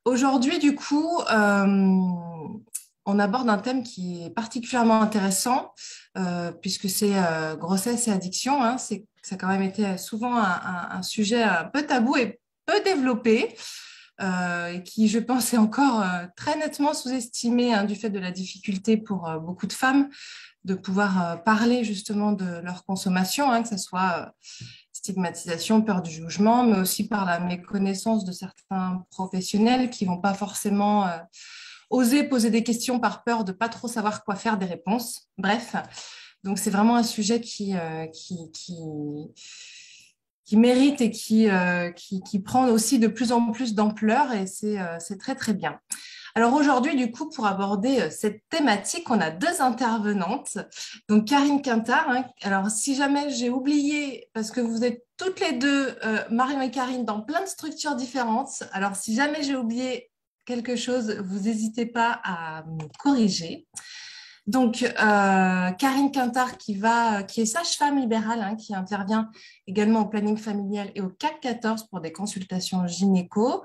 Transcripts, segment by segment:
Aujourd'hui, du coup, on aborde un thème qui est particulièrement intéressant, puisque c'est grossesse et addiction, hein. Ça a quand même été souvent un sujet un peu tabou et peu développé, et qui, je pense, est encore très nettement sous-estimé, hein, du fait de la difficulté pour beaucoup de femmes de pouvoir parler justement de leur consommation, hein, que ce soit stigmatisation, peur du jugement, mais aussi par la méconnaissance de certains professionnels qui vont pas forcément oser poser des questions par peur de pas trop savoir quoi faire des réponses. Bref, donc c'est vraiment un sujet qui mérite et qui prend aussi de plus en plus d'ampleur, et c'est très très bien. Alors aujourd'hui, du coup, pour aborder cette thématique, on a deux intervenantes. Donc Karine Quintard, hein. Alors si jamais j'ai oublié, parce que vous êtes toutes les deux, Marion et Karine, dans plein de structures différentes, alors si jamais j'ai oublié quelque chose, vous n'hésitez pas à me corriger. Donc, Karine Quintard, qui est sage-femme libérale, hein, qui intervient également au planning familial et au CAC 14 pour des consultations gynéco.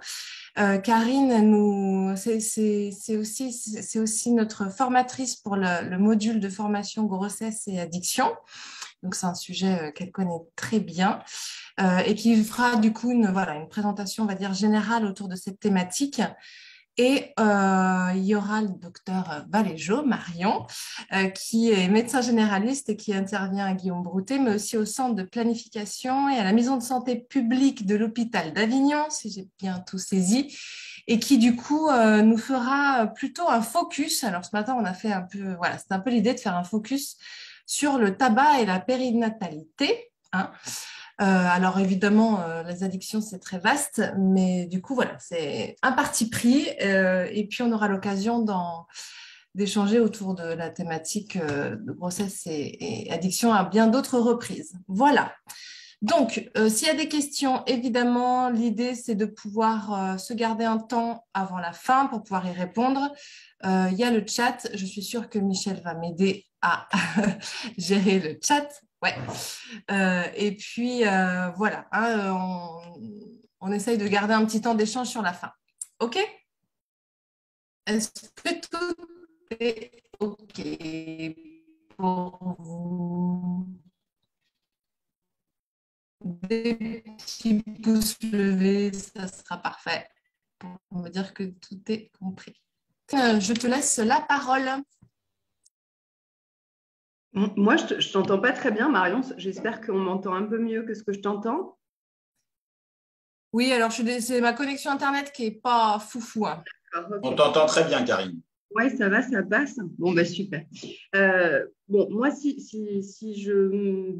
Karine, c'est aussi notre formatrice pour le module de formation grossesse et addiction. Donc, c'est un sujet qu'elle connaît très bien, et qui fera du coup une présentation, on va dire, générale autour de cette thématique. Et il y aura le docteur Valéjo, Marion, qui est médecin généraliste et qui intervient à Guillaume Broutet, mais aussi au centre de planification et à la maison de santé publique de l'hôpital d'Avignon, si j'ai bien tout saisi, et qui du coup nous fera plutôt un focus. Alors ce matin, on a fait un peu, voilà, c'était un peu l'idée de faire un focus sur le tabac et la périnatalité, hein. Alors évidemment, les addictions, c'est très vaste, mais du coup, voilà, c'est un parti pris. Et puis, on aura l'occasion d'échanger autour de la thématique de grossesse et addiction à bien d'autres reprises. Voilà. Donc, s'il y a des questions, évidemment, l'idée, c'est de pouvoir se garder un temps avant la fin pour pouvoir y répondre. Il y a le chat. Je suis sûre que Michel va m'aider à gérer le chat. Ouais. Et puis, voilà, hein, on essaye de garder un petit temps d'échange sur la fin. OK? Est-ce que tout est OK pour vous? Des petits pouces levés, ça sera parfait pour me dire que tout est compris. Je te laisse la parole. Moi, je t'entends pas très bien, Marion. J'espère qu'on m'entend un peu mieux que ce que je t'entends. Oui, alors c'est ma connexion Internet qui n'est pas foufou, hein. On t'entend très bien, Karine. Oui, ça va, ça passe. Bon, bah, super. Bon, moi, si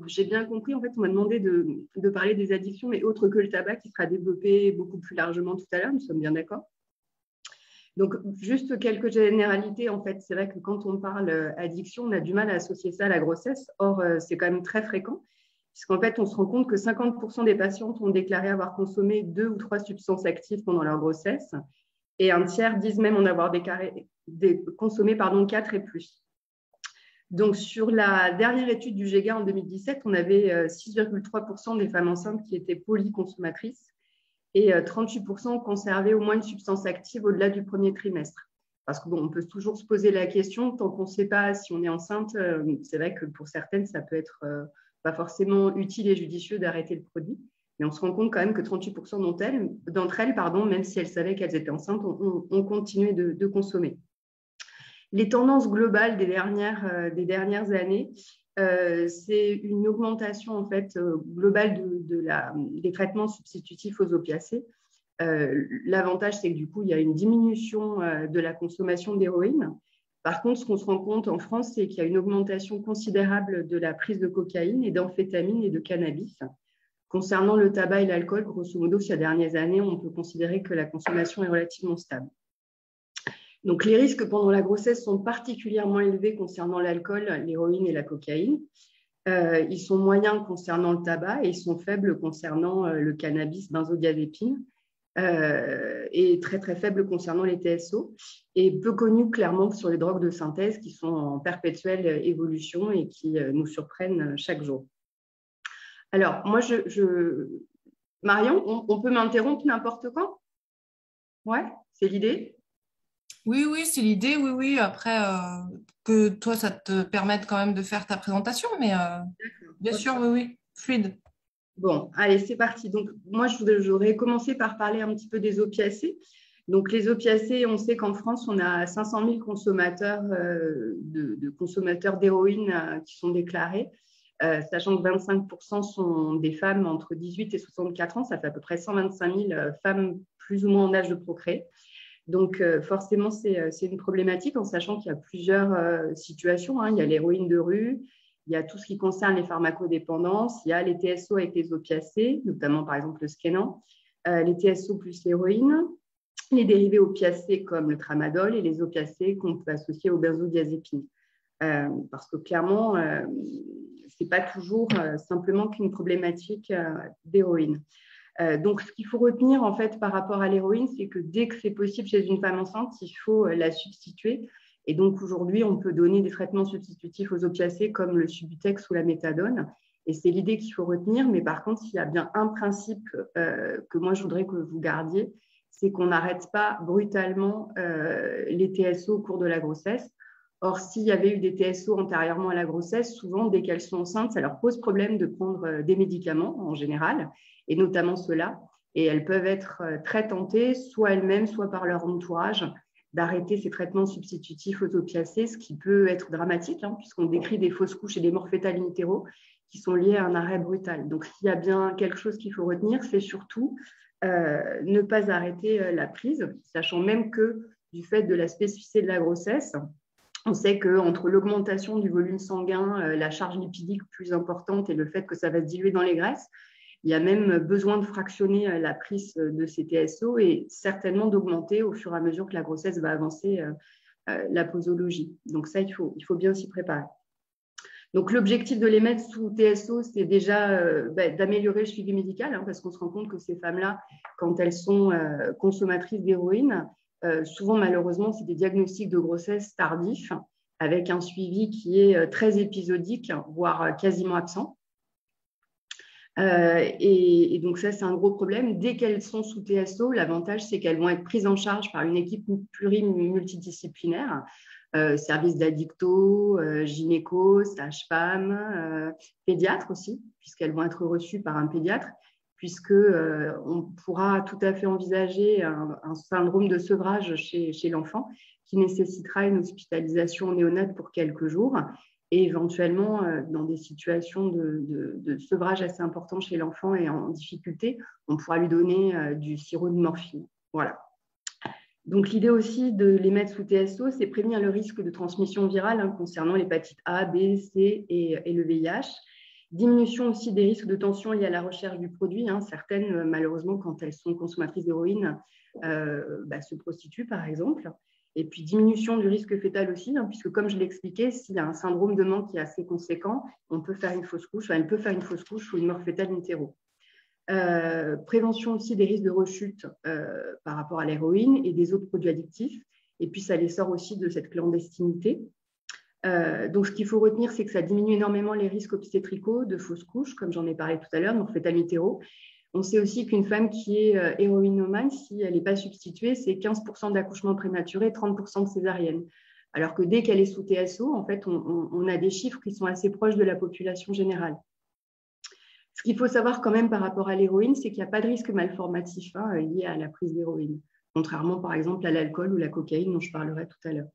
j'ai bien compris, en fait, on m'a demandé de parler des addictions, mais autres que le tabac, qui sera développé beaucoup plus largement tout à l'heure. Nous sommes bien d'accord? Donc, juste quelques généralités. En fait, c'est vrai que quand on parle addiction, on a du mal à associer ça à la grossesse. Or, c'est quand même très fréquent, puisqu'en fait, on se rend compte que 50% des patientes ont déclaré avoir consommé 2 ou 3 substances actives pendant leur grossesse, et un tiers disent même en avoir consommé 4 et plus. Donc, sur la dernière étude du GEGA en 2017, on avait 6,3% des femmes enceintes qui étaient polyconsommatrices, et 38% conservaient au moins une substance active au-delà du premier trimestre. Parce qu'on on peut toujours se poser la question, tant qu'on ne sait pas si on est enceinte, c'est vrai que pour certaines, ça peut être pas forcément utile et judicieux d'arrêter le produit. Mais on se rend compte quand même que 38% d'entre elles, même si elles savaient qu'elles étaient enceintes, ont continué de consommer. Les tendances globales des dernières années, c'est une augmentation en fait globale des traitements substitutifs aux opiacés. L'avantage, c'est que du coup, il y a une diminution de la consommation d'héroïne. Par contre, ce qu'on se rend compte en France, c'est qu'il y a une augmentation considérable de la prise de cocaïne et d'amphétamine et de cannabis. Concernant le tabac et l'alcool, grosso modo, ces dernières années, on peut considérer que la consommation est relativement stable. Donc, les risques pendant la grossesse sont particulièrement élevés concernant l'alcool, l'héroïne et la cocaïne. Ils sont moyens concernant le tabac et ils sont faibles concernant le cannabis, benzodiazépine, et très, très faibles concernant les TSO, et peu connus clairement sur les drogues de synthèse qui sont en perpétuelle évolution et qui nous surprennent chaque jour. Alors, moi, Marion, on peut m'interrompre n'importe quand? Ouais, c'est l'idée? Oui, c'est l'idée, oui. Après, que toi, ça te permette quand même de faire ta présentation, mais D'accord. bien sûr, Ok. oui, fluide. Bon, allez, c'est parti. Donc, moi, j'aurais commencé par parler un petit peu des opiacés. Donc, les opiacés, on sait qu'en France, on a 500 000 consommateurs, de consommateurs d'héroïne qui sont déclarés, sachant que 25% sont des femmes entre 18 et 64 ans. Ça fait à peu près 125 000 femmes plus ou moins en âge de procréer. Donc, forcément, c'est une problématique en sachant qu'il y a plusieurs situations, hein. Il y a l'héroïne de rue, il y a tout ce qui concerne les pharmacodépendances, il y a les TSO avec les opiacés, notamment par exemple le Skenan, les TSO plus l'héroïne, les dérivés opiacés comme le tramadol et les opiacés qu'on peut associer aux benzodiazépines. Parce que clairement, ce n'est pas toujours simplement qu'une problématique d'héroïne. Donc, ce qu'il faut retenir en fait par rapport à l'héroïne, c'est que dès que c'est possible chez une femme enceinte, il faut la substituer. Et donc, aujourd'hui, on peut donner des traitements substitutifs aux opiacés comme le Subutex ou la méthadone. Et c'est l'idée qu'il faut retenir. Mais par contre, il y a bien un principe que moi, je voudrais que vous gardiez, c'est qu'on n'arrête pas brutalement les TSO au cours de la grossesse. Or, s'il y avait eu des TSO antérieurement à la grossesse, souvent, dès qu'elles sont enceintes, ça leur pose problème de prendre des médicaments en général, et notamment ceux-là. Et elles peuvent être très tentées, soit elles-mêmes, soit par leur entourage, d'arrêter ces traitements substitutifs aux opiacés, ce qui peut être dramatique, hein, puisqu'on décrit des fausses couches et des morts fétales in utero qui sont liées à un arrêt brutal. Donc, s'il y a bien quelque chose qu'il faut retenir, c'est surtout ne pas arrêter la prise, sachant même que du fait de la spécificité de la grossesse, on sait qu'entre l'augmentation du volume sanguin, la charge lipidique plus importante et le fait que ça va se diluer dans les graisses, il y a même besoin de fractionner la prise de ces TSO et certainement d'augmenter au fur et à mesure que la grossesse va avancer la posologie. Donc ça, il faut bien s'y préparer. Donc l'objectif de les mettre sous TSO, c'est déjà d'améliorer le suivi médical, hein, parce qu'on se rend compte que ces femmes-là, quand elles sont consommatrices d'héroïne, souvent malheureusement, c'est des diagnostics de grossesse tardifs avec un suivi qui est très épisodique, voire quasiment absent. Et donc ça, c'est un gros problème. Dès qu'elles sont sous TSO, l'avantage, c'est qu'elles vont être prises en charge par une équipe multidisciplinaire, service d'addicto, gynéco, sage-femme, pédiatre aussi, puisqu'elles vont être reçues par un pédiatre, puisque on pourra tout à fait envisager un syndrome de sevrage chez l'enfant qui nécessitera une hospitalisation néonate pour quelques jours. Et éventuellement, dans des situations de sevrage assez important chez l'enfant et en difficulté, on pourra lui donner du sirop de morphine. Voilà. Donc, l'idée aussi de les mettre sous TSO, c'est prévenir le risque de transmission virale, hein, concernant l'hépatite A, B, C et le VIH. Diminution aussi des risques de tension liés à la recherche du produit, hein. Certaines, malheureusement, quand elles sont consommatrices d'héroïne, se prostituent, par exemple. Et puis, diminution du risque fœtal aussi, hein, puisque comme je l'ai expliqué, s'il y a un syndrome de manque qui est assez conséquent, on peut faire une fausse couche, elle peut faire une fausse couche ou une mort fœtale in utero. Prévention aussi des risques de rechute par rapport à l'héroïne et des autres produits addictifs. Et puis, ça les sort aussi de cette clandestinité. Donc, ce qu'il faut retenir, c'est que ça diminue énormément les risques obstétricaux de fausses couches, comme j'en ai parlé tout à l'heure, mort fœtale in utero. On sait aussi qu'une femme qui est héroïnomane, si elle n'est pas substituée, c'est 15% d'accouchements prématurés, 30% de césariennes. Alors que dès qu'elle est sous TSO, en fait, on a des chiffres qui sont assez proches de la population générale. Ce qu'il faut savoir quand même par rapport à l'héroïne, c'est qu'il n'y a pas de risque malformatif, hein, lié à la prise d'héroïne, contrairement par exemple à l'alcool ou la cocaïne dont je parlerai tout à l'heure.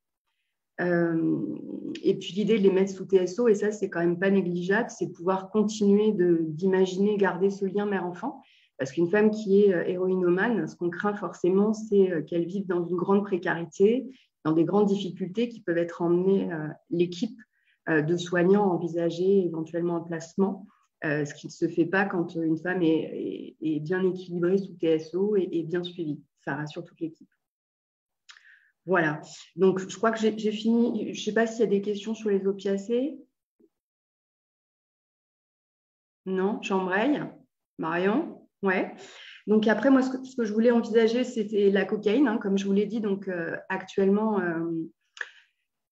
Et puis l'idée de les mettre sous TSO, et ça c'est quand même pas négligeable, c'est de pouvoir continuer d'imaginer garder ce lien mère-enfant, parce qu'une femme qui est héroïnomane, ce qu'on craint forcément, c'est qu'elle vive dans une grande précarité, dans des grandes difficultés qui peuvent être emmenées l'équipe de soignants à envisager éventuellement un placement, ce qui ne se fait pas quand une femme est bien équilibrée sous TSO et bien suivie. Ça rassure toute l'équipe. Voilà, donc je crois que j'ai fini. Je ne sais pas s'il y a des questions sur les opiacés. Non, j'embraye. Marion? Ouais. Donc après, moi, ce que je voulais envisager, c'était la cocaïne, hein, comme je vous l'ai dit. Donc actuellement,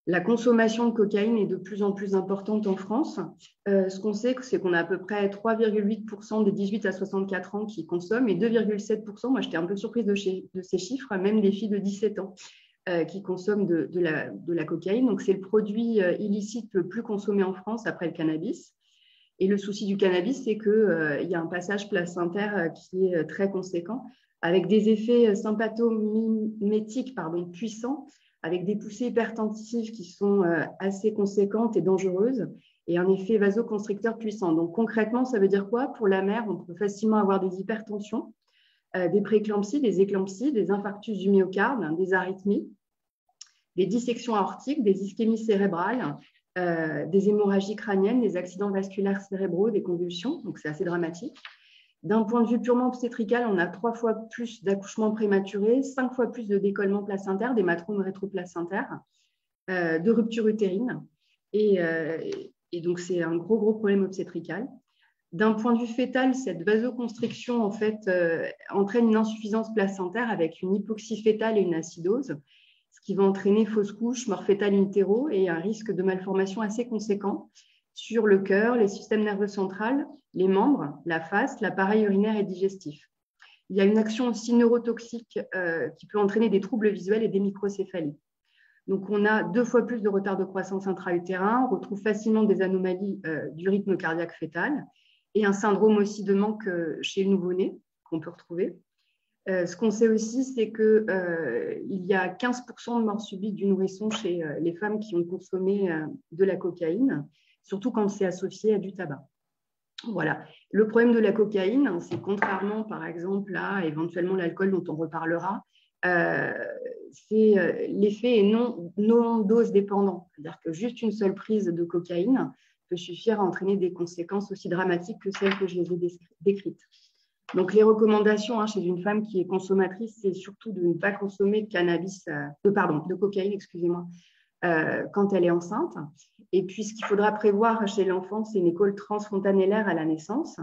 La consommation de cocaïne est de plus en plus importante en France. Ce qu'on sait, c'est qu'on a à peu près 3,8% des 18 à 64 ans qui consomment et 2,7%, moi j'étais un peu surprise de ces chiffres, même des filles de 17 ans qui consomment de la cocaïne. Donc c'est le produit illicite le plus consommé en France après le cannabis. Et le souci du cannabis, c'est qu'il y a un passage placentaire qui est très conséquent, avec des effets sympathomimétiques puissants, avec des poussées hypertentives qui sont assez conséquentes et dangereuses, et un effet vasoconstricteur puissant. Donc concrètement, ça veut dire quoi? Pour la mère, on peut facilement avoir des hypertensions, des prééclampsies, des éclampsies, des infarctus du myocarde, des arythmies, des dissections aortiques, des ischémies cérébrales, des hémorragies crâniennes, des accidents vasculaires cérébraux, des convulsions. Donc, c'est assez dramatique. D'un point de vue purement obstétrical, on a 3 fois plus d'accouchements prématurés, 5 fois plus de décollements placentaires, d'hématomes rétroplacentaires, de ruptures utérines. Et donc, c'est un gros problème obstétrical. D'un point de vue fœtal, cette vasoconstriction en fait, entraîne une insuffisance placentaire avec une hypoxie fœtale et une acidose, ce qui va entraîner fausse couche, mort fœtale in utero et un risque de malformation assez conséquent sur le cœur, les systèmes nerveux central, les membres, la face, l'appareil urinaire et digestif. Il y a une action aussi neurotoxique qui peut entraîner des troubles visuels et des microcéphalies. Donc, on a 2 fois plus de retard de croissance intra-utérin, on retrouve facilement des anomalies du rythme cardiaque fœtal et un syndrome aussi de manque chez le nouveau-né qu'on peut retrouver. Ce qu'on sait aussi, c'est qu'il y a 15% de mort subite du nourrisson chez les femmes qui ont consommé de la cocaïne, surtout quand c'est associé à du tabac. Voilà. Le problème de la cocaïne, c'est contrairement, par exemple, à éventuellement l'alcool dont on reparlera, l'effet est non dose dépendant. C'est-à-dire que juste une seule prise de cocaïne peut suffire à entraîner des conséquences aussi dramatiques que celles que je les ai décrites. Donc, les recommandations chez une femme qui est consommatrice, c'est surtout de ne pas consommer de cocaïne, excusez-moi, quand elle est enceinte. Et puis, ce qu'il faudra prévoir chez l'enfant, c'est une école transfontanellaire à la naissance.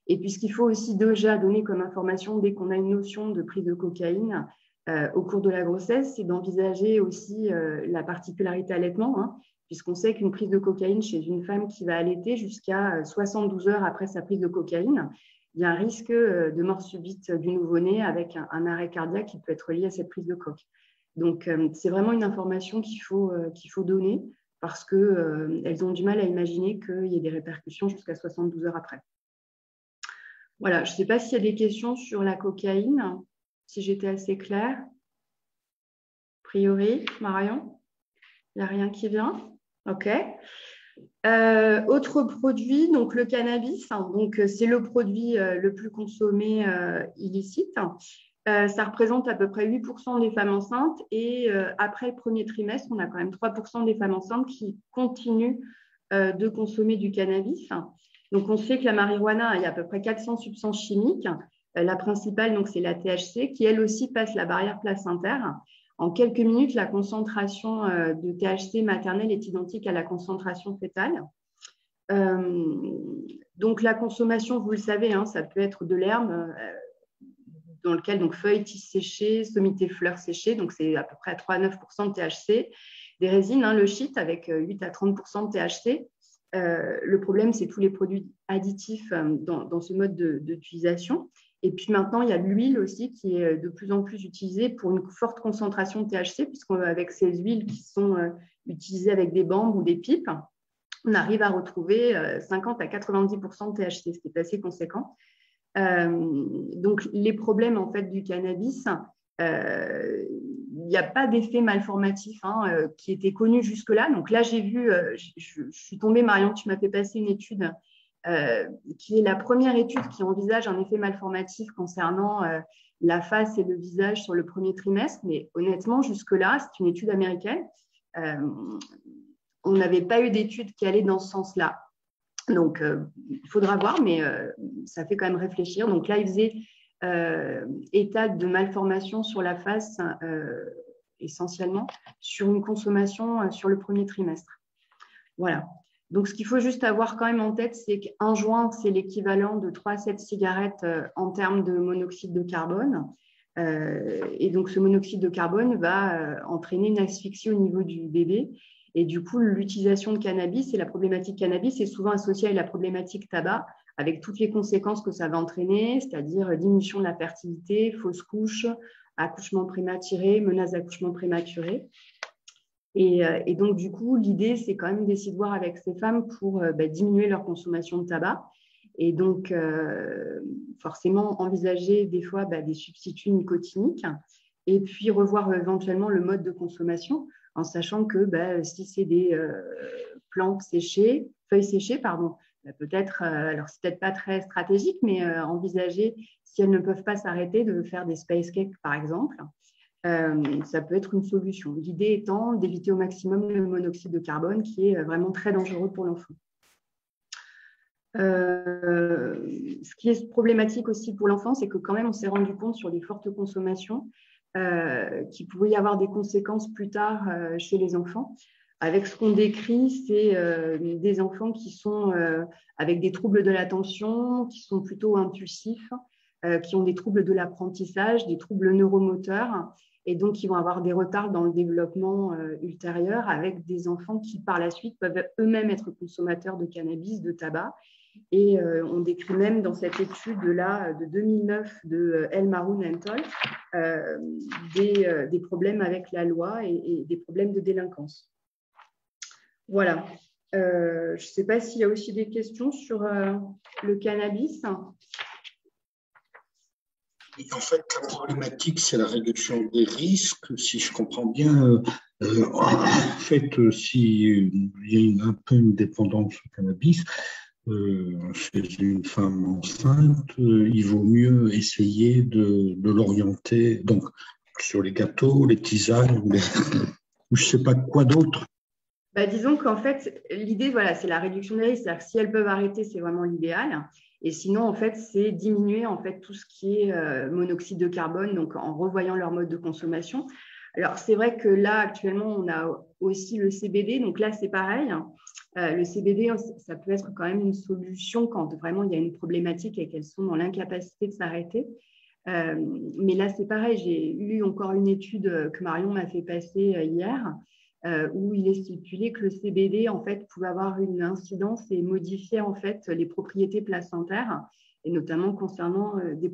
Et puis, ce qu'il faut aussi déjà donner comme information dès qu'on a une notion de prise de cocaïne au cours de la grossesse, c'est d'envisager aussi la particularité allaitement, puisqu'on sait qu'une prise de cocaïne chez une femme qui va allaiter jusqu'à 72 heures après sa prise de cocaïne, il y a un risque de mort subite du nouveau-né avec un arrêt cardiaque qui peut être lié à cette prise de coke. Donc, c'est vraiment une information qu'il faut donner parce qu'elles ont du mal à imaginer qu'il y ait des répercussions jusqu'à 72 heures après. Voilà, je ne sais pas s'il y a des questions sur la cocaïne, si j'étais assez claire. A priori, Marion, il n'y a rien qui vient? OK. Autre produit, donc le cannabis, donc c'est le produit le plus consommé illicite. Ça représente à peu près 8% des femmes enceintes et après le premier trimestre, on a quand même 3% des femmes enceintes qui continuent de consommer du cannabis. Donc, on sait que la marijuana, il y a à peu près 400 substances chimiques. La principale, donc, c'est la THC, qui elle aussi passe la barrière placentaire. En quelques minutes, la concentration de THC maternelle est identique à la concentration fœtale. Donc, la consommation, vous le savez, ça peut être de l'herbe, dans lequel donc, feuilles, tiges séchées, sommités, fleurs séchées, donc c'est à peu près 3 à 9% de THC. Des résines, le shit avec 8 à 30% de THC. Le problème, c'est tous les produits additifs dans ce mode d'utilisation. Et puis maintenant, il y a l'huile aussi qui est de plus en plus utilisée pour une forte concentration de THC, puisqu'avec ces huiles qui sont utilisées avec des bandes ou des pipes, on arrive à retrouver 50 à 90% de THC, ce qui est assez conséquent. Donc, les problèmes en fait, du cannabis, il n'y a pas d'effet malformatif qui était connu jusque-là. Donc là, j'ai vu, je suis tombée, Marion, tu m'as fait passer une étude qui est la première étude qui envisage un effet malformatif concernant la face et le visage sur le premier trimestre. Mais honnêtement, jusque-là, c'est une étude américaine. On n'avait pas eu d'étude qui allait dans ce sens-là. Donc, il faudra voir, mais ça fait quand même réfléchir. Donc là, il faisait état de malformation sur la face, essentiellement, sur une consommation sur le premier trimestre. Voilà. Donc, ce qu'il faut juste avoir quand même en tête, c'est qu'un joint, c'est l'équivalent de 3 à 7 cigarettes en termes de monoxyde de carbone. Et donc, ce monoxyde de carbone va entraîner une asphyxie au niveau du bébé. Et du coup, l'utilisation de cannabis et la problématique cannabis est souvent associée à la problématique tabac, avec toutes les conséquences que ça va entraîner, c'est-à-dire diminution de la fertilité, fausse couche, accouchement prématuré, menace d'accouchement prématuré. Et donc, du coup, l'idée, c'est quand même d'essayer de voir avec ces femmes pour diminuer leur consommation de tabac. Et donc, forcément, envisager des fois des substituts nicotiniques et puis revoir éventuellement le mode de consommation en sachant que si c'est des feuilles séchées, pardon, peut-être, alors c'est peut-être pas très stratégique, mais envisager, si elles ne peuvent pas s'arrêter, de faire des space cakes, par exemple. Ça peut être une solution. L'idée étant d'éviter au maximum le monoxyde de carbone qui est vraiment très dangereux pour l'enfant. Ce qui est problématique aussi pour l'enfant, c'est que quand même on s'est rendu compte sur les fortes consommations qu'il pouvait y avoir des conséquences plus tard chez les enfants. Avec ce qu'on décrit, c'est des enfants qui sont avec des troubles de l'attention, qui sont plutôt impulsifs, qui ont des troubles de l'apprentissage, des troubles neuromoteurs, et donc qui vont avoir des retards dans le développement ultérieur, avec des enfants qui, par la suite, peuvent eux-mêmes être consommateurs de cannabis, de tabac. Et on décrit même dans cette étude-là de 2009 de El Maroun et Tol des problèmes avec la loi et des problèmes de délinquance. Voilà. Je ne sais pas s'il y a aussi des questions sur le cannabis. En fait, la problématique, c'est la réduction des risques. Si je comprends bien, en fait, s'il y a un peu une dépendance au cannabis, chez une femme enceinte, il vaut mieux essayer de l'orienter donc, sur les gâteaux, les tisanes, ou je ne sais pas quoi d'autre. Disons qu'en fait, l'idée, voilà, c'est la réduction des risques. C'est-à-dire que si elles peuvent arrêter, c'est vraiment l'idéal. Et sinon, en fait, c'est diminuer en fait, tout ce qui est monoxyde de carbone, donc en revoyant leur mode de consommation. Alors, c'est vrai que là, actuellement, on a aussi le CBD. Donc là, c'est pareil. Le CBD, ça peut être quand même une solution quand vraiment il y a une problématique et qu'elles sont dans l'incapacité de s'arrêter. Mais là, c'est pareil. J'ai eu encore une étude que Marion m'a fait passer hier où il est stipulé que le CBD en fait pouvait avoir une incidence et modifier en fait les propriétés placentaires et notamment concernant des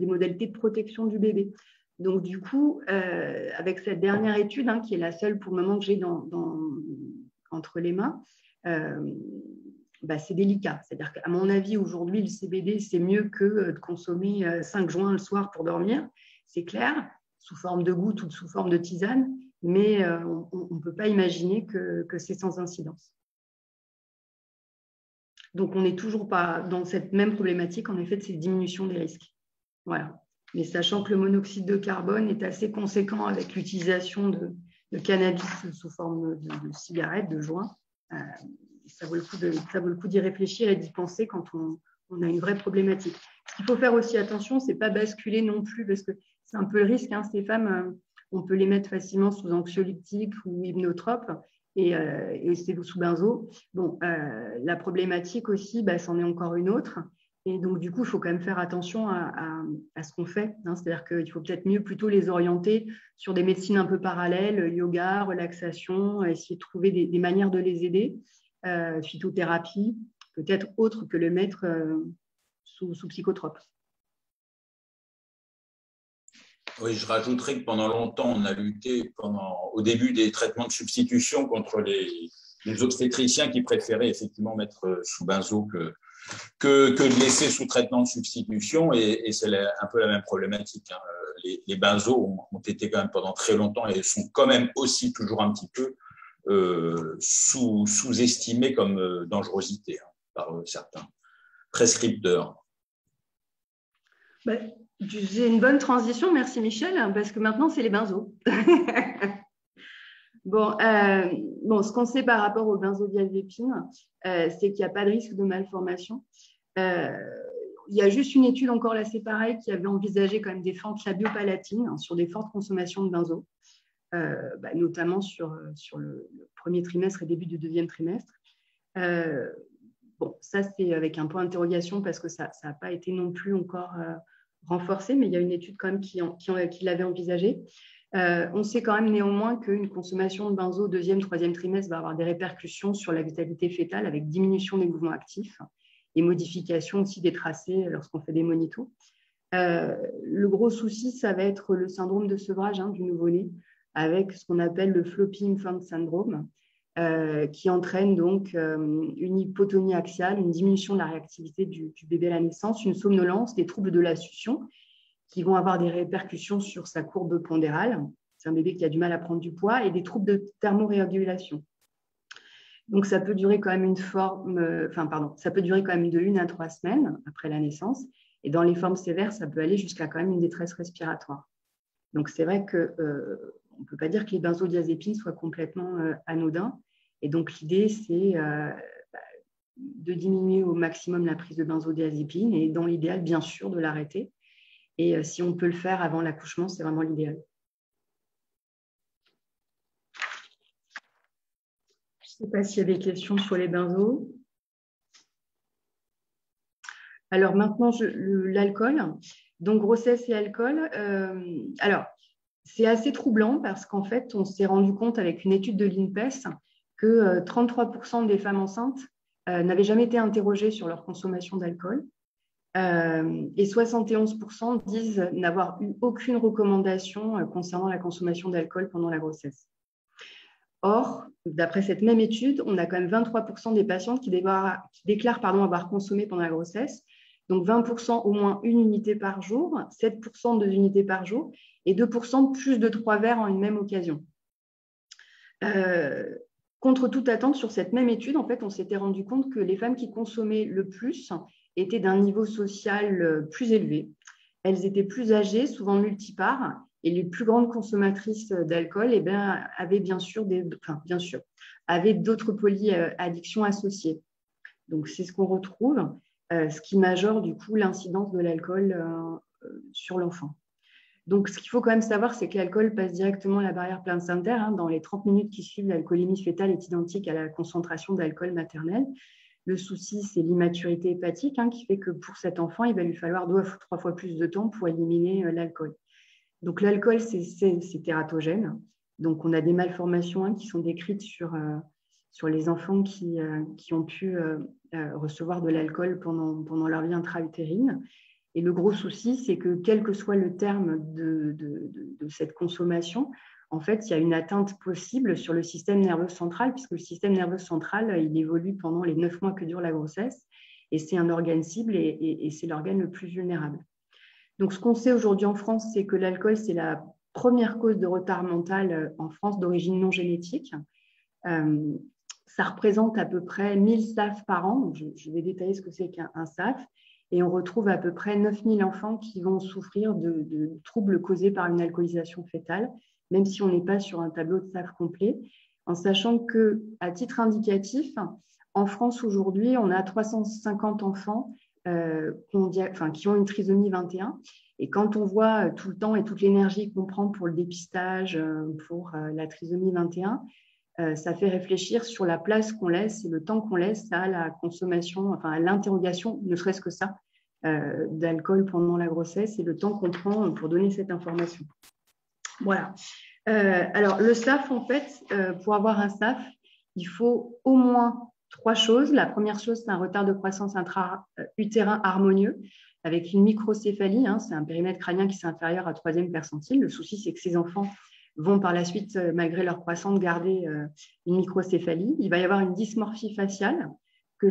modalités de protection du bébé. Donc du coup, avec cette dernière étude qui est la seule pour le moment que j'ai entre les mains, c'est délicat. C'est-à-dire qu'à mon avis, aujourd'hui, le CBD, c'est mieux que de consommer 5 joints le soir pour dormir, c'est clair, sous forme de gouttes ou sous forme de tisane, mais on ne peut pas imaginer que c'est sans incidence. Donc, on n'est toujours pas dans cette même problématique, en effet, de cette diminution des risques. Voilà. Mais sachant que le monoxyde de carbone est assez conséquent avec l'utilisation de cannabis sous forme de cigarettes, de joints, ça vaut le coup d'y réfléchir et d'y penser quand on a une vraie problématique. Ce qu'il faut faire aussi attention, ce n'est pas basculer non plus, parce que c'est un peu le risque, ces femmes, on peut les mettre facilement sous anxiolytiques ou hypnotropes et c'est sous benzo. Bon, la problématique aussi, c'en est encore une autre. Et donc, du coup, il faut quand même faire attention à ce qu'on fait. C'est-à-dire qu'il faut peut-être mieux plutôt les orienter sur des médecines un peu parallèles, yoga, relaxation, essayer de trouver des manières de les aider, phytothérapie, peut-être autre que le mettre sous psychotrope. Oui, je rajouterais que pendant longtemps, on a lutté au début des traitements de substitution contre les obstétriciens qui préféraient effectivement mettre sous benzo que de laisser sous traitement de substitution. Et c'est un peu la même problématique. Les benzos ont été quand même pendant très longtemps et sont quand même aussi toujours un petit peu sous-estimés comme dangerosité par certains prescripteurs. J'ai une bonne transition, merci Michel, parce que maintenant, c'est les benzos. Ce qu'on sait par rapport aux benzodiazépines, c'est qu'il n'y a pas de risque de malformation. Il y a juste une étude, encore là, c'est pareil, qui avait envisagé quand même des fentes labiopalatines sur des fortes consommations de benzo, notamment sur le premier trimestre et début du deuxième trimestre. Ça, c'est avec un point d'interrogation parce que ça n'a pas été non plus encore renforcé, mais il y a une étude quand même qui l'avait envisagé. On sait quand même néanmoins qu'une consommation de benzo au deuxième, troisième trimestre va avoir des répercussions sur la vitalité fœtale avec diminution des mouvements actifs et modification aussi des tracés lorsqu'on fait des monitos. Le gros souci, ça va être le syndrome de sevrage du nouveau-né avec ce qu'on appelle le floppy infant syndrome qui entraîne donc une hypotonie axiale, une diminution de la réactivité du bébé à la naissance, une somnolence, des troubles de la succion qui vont avoir des répercussions sur sa courbe pondérale. C'est un bébé qui a du mal à prendre du poids et des troubles de thermorégulation. Donc, ça peut durer quand même ça peut durer quand même de 1 à 3 semaines après la naissance. Et dans les formes sévères, ça peut aller jusqu'à quand même une détresse respiratoire. Donc, c'est vrai qu'on ne peut pas dire que les benzodiazépines soient complètement anodins. Et donc, l'idée, c'est de diminuer au maximum la prise de benzodiazépines et dans l'idéal, bien sûr, de l'arrêter. Et si on peut le faire avant l'accouchement, c'est vraiment l'idéal. Je ne sais pas s'il y a des questions sur les benzos. Alors maintenant, l'alcool. Donc, grossesse et alcool. Alors, c'est assez troublant parce qu'en fait, on s'est rendu compte avec une étude de l'INPES que 33% des femmes enceintes n'avaient jamais été interrogées sur leur consommation d'alcool. Et 71% disent n'avoir eu aucune recommandation concernant la consommation d'alcool pendant la grossesse. Or, d'après cette même étude, on a quand même 23% des patientes qui déclarent avoir consommé pendant la grossesse, donc 20% au moins 1 unité par jour, 7% 2 unités par jour et 2% plus de 3 verres en une même occasion. Contre toute attente, sur cette même étude, en fait, on s'était rendu compte que les femmes qui consommaient le plus étaient d'un niveau social plus élevé. Elles étaient plus âgées, souvent multipares, et les plus grandes consommatrices d'alcool avaient avaient d'autres polyaddictions associées. Donc, c'est ce qu'on retrouve, ce qui majore du coup l'incidence de l'alcool sur l'enfant. Donc, ce qu'il faut quand même savoir, c'est que l'alcool passe directement la barrière placentaire. Dans les 30 minutes qui suivent, l'alcoolémie fœtale est identique à la concentration d'alcool maternel. Le souci, c'est l'immaturité hépatique qui fait que pour cet enfant, il va lui falloir 2 à 3 fois plus de temps pour éliminer l'alcool. Donc, l'alcool, c'est tératogène. Donc, on a des malformations qui sont décrites sur les enfants qui ont pu recevoir de l'alcool pendant leur vie intra-utérine. Et le gros souci, c'est que quel que soit le terme de cette consommation, en fait, il y a une atteinte possible sur le système nerveux central, puisque le système nerveux central, il évolue pendant les 9 mois que dure la grossesse, et c'est un organe cible et c'est l'organe le plus vulnérable. Donc, ce qu'on sait aujourd'hui en France, c'est que l'alcool, c'est la première cause de retard mental en France d'origine non génétique. Ça représente à peu près 1000 SAF par an. Je vais détailler ce que c'est qu'un SAF. Et on retrouve à peu près 9000 enfants qui vont souffrir de troubles causés par une alcoolisation fœtale, même si on n'est pas sur un tableau de SAF complet, en sachant qu'à titre indicatif, en France aujourd'hui, on a 350 enfants qui ont une trisomie 21. Et quand on voit tout le temps et toute l'énergie qu'on prend pour le dépistage, pour la trisomie 21, ça fait réfléchir sur la place qu'on laisse et le temps qu'on laisse à la consommation, à l'interrogation, ne serait-ce que ça, d'alcool pendant la grossesse et le temps qu'on prend pour donner cette information. Voilà. Alors, le SAF, en fait, pour avoir un SAF, il faut au moins 3 choses. La première chose, c'est un retard de croissance intra-utérin harmonieux avec une microcéphalie. C'est un périmètre crânien qui est inférieur à 3e percentile. Le souci, c'est que ces enfants vont par la suite, malgré leur croissance, garder une microcéphalie. Il va y avoir une dysmorphie faciale que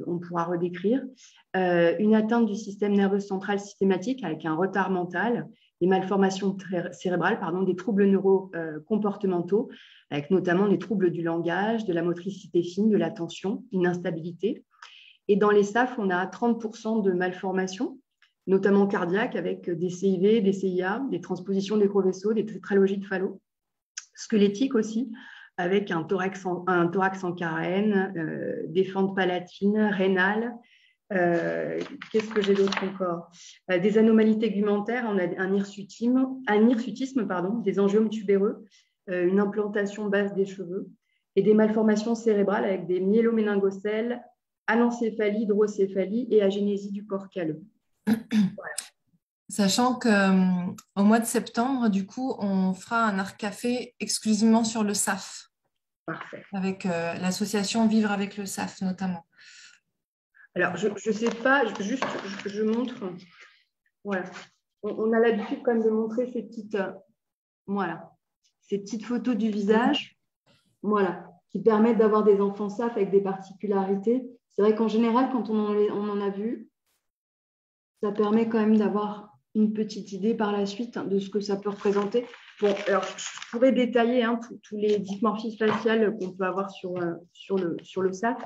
on pourra redécrire, une atteinte du système nerveux central systématique avec un retard mental, des malformations cérébrales, des troubles neurocomportementaux, avec notamment des troubles du langage, de la motricité fine, de l'attention, une instabilité. Et dans les SAF, on a 30% de malformations, notamment cardiaques, avec des CIV, des CIA, des transpositions des gros vaisseaux, des tétralogies de Fallot, squelettiques aussi, avec un thorax en carène, des fentes palatines, rénales. Qu'est-ce que j'ai d'autre encore? Des anomalies tégumentaires, on a un hirsutisme, des angiomes tubéreux, une implantation basse des cheveux et des malformations cérébrales avec des myéloméningocèles, anencéphalie, hydrocéphalie et agénésie du corps calleux. Voilà. Sachant qu'au mois de septembre, du coup, on fera un art café exclusivement sur le SAF, Parfait. avec l'association Vivre avec le SAF notamment. Alors, je ne sais pas, juste, je montre. Voilà. On a l'habitude quand même de montrer ces petites, voilà, ces petites photos du visage, voilà, qui permettent d'avoir des enfants SAF avec des particularités. C'est vrai qu'en général, quand on en a vu, ça permet quand même d'avoir une petite idée par la suite de ce que ça peut représenter. Bon, alors, je pourrais détailler tous les dysmorphies faciales qu'on peut avoir sur le SAF,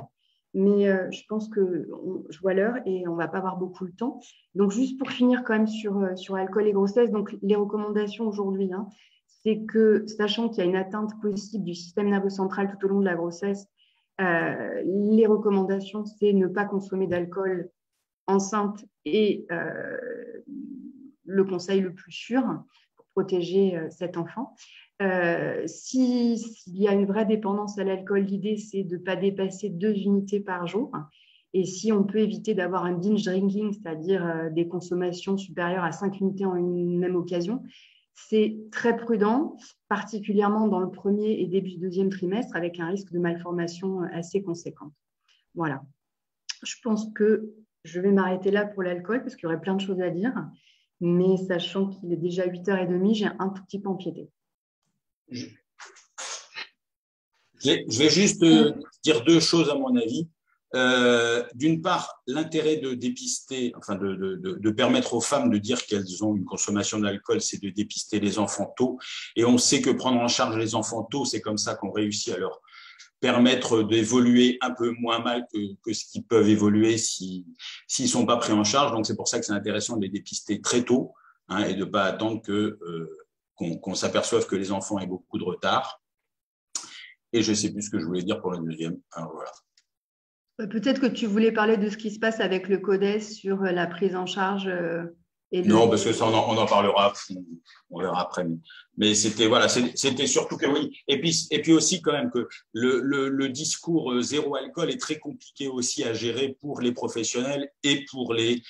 mais je pense que je vois l'heure et on ne va pas avoir beaucoup le temps. Donc, juste pour finir quand même sur alcool et grossesse, donc les recommandations aujourd'hui, c'est que, sachant qu'il y a une atteinte possible du système nerveux central tout au long de la grossesse, les recommandations, c'est ne pas consommer d'alcool enceinte et le conseil le plus sûr pour protéger cet enfant. S'il y a une vraie dépendance à l'alcool, l'idée, c'est de ne pas dépasser 2 unités par jour. Et si on peut éviter d'avoir un binge drinking, c'est-à-dire des consommations supérieures à 5 unités en une même occasion, c'est très prudent, particulièrement dans le premier et début du deuxième trimestre, avec un risque de malformation assez conséquent. Voilà. Je pense que je vais m'arrêter là pour l'alcool parce qu'il y aurait plein de choses à dire. Mais sachant qu'il est déjà 8h30, j'ai un tout petit peu empiété. Je vais juste dire 2 choses à mon avis. D'une part, l'intérêt de dépister, enfin de permettre aux femmes de dire qu'elles ont une consommation d'alcool, c'est de dépister les enfants tôt. Et on sait que prendre en charge les enfants tôt, c'est comme ça qu'on réussit à leur permettre d'évoluer un peu moins mal que ce qu'ils peuvent évoluer s'ils ne sont pas pris en charge. Donc, c'est pour ça que c'est intéressant de les dépister très tôt et de ne pas attendre qu'on s'aperçoive que les enfants aient beaucoup de retard. Et je ne sais plus ce que je voulais dire pour le deuxième. Alors, voilà. Peut-être que tu voulais parler de ce qui se passe avec le CODES sur la prise en charge. Non, parce que ça, on en parlera, on verra après. Mais c'était voilà, c'était surtout que oui. Et puis aussi quand même que le discours zéro alcool est très compliqué aussi à gérer pour les professionnels et pour les